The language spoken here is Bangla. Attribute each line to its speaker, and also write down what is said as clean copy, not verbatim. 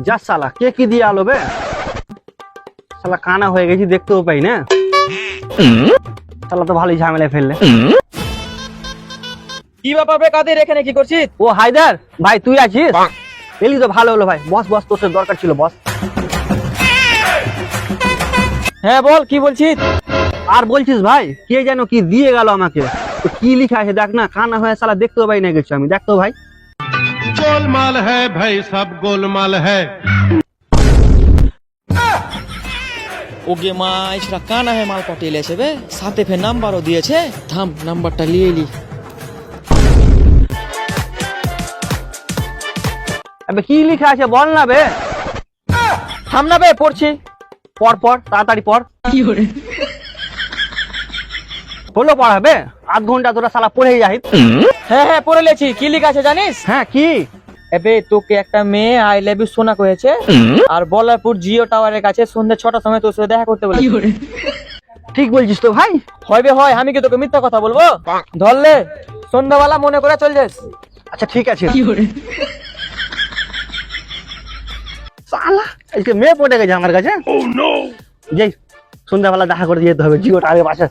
Speaker 1: যা শালা কে কি দিয়ে আলো বে, শালা কানা হয়ে গেছি দেখতেও পাই না, শালা তো ভালোই ঝামেলায় ফেললে।
Speaker 2: কি ব্যাপার বে কাদের এখানে কি করছিস?
Speaker 1: ও হায়দার ভাই তুই আছিস? এলি তো ভালো হলো ভাই, বস বস তোর সাথে দরকার ছিল বস।
Speaker 2: হ্যাঁ বল কি বলছিস?
Speaker 1: আর বলছিস ভাই কে যেন কি দিয়ে গেল আমাকে, তো কি লিখা আছে দেখ না, কানা হয়ে শালা দেখতেও পাই না গেছি আমি, দেখতো ভাই।
Speaker 3: गोलमाल है भाई सब गोलमाल है।
Speaker 2: ওগে মা ইসরা কানা হে মাল পাটিয়ে এসে বে, সাথে ফের নাম্বারও দিয়েছে, থাম নাম্বারটা নিয়ে এলি।
Speaker 1: আবে কি লিখা আছে বল না বে।
Speaker 2: থাম না বে পড়ছি।
Speaker 1: পর পর তাড়াতাড়ি পর। হলো পড়াবে, আধ ঘন্টা তোরা শালা পড়েই যাই।
Speaker 2: হ্যাঁ হ্যাঁ পড়ে লেছি, কি লেখা আছে জানিস?
Speaker 1: হ্যাঁ কি?
Speaker 2: এবে তোকে একটা মেয়ে আই লাভ ইউ সোনা কয়েছে, আর বল্লারপুর জিও টাওয়ারের কাছে সন্ধ্যে 6টার সময় তোর সাথে দেখা করতে বলেছে।
Speaker 1: ঠিক বলছিস তো ভাই।
Speaker 2: হবে হয়, আমি কি তোকে মিথ্যা কথা বলবো? ধরলে সন্ধ্যাবেলা মনে করে চল যাস।
Speaker 1: আচ্ছা ঠিক আছে। শালা আজকে মেয়ে পড়ে গেছে আমার কাছে। যাই সন্ধ্যাবেলা দেখা করে যেতে হবে জিও টাওয়ারের পাশে।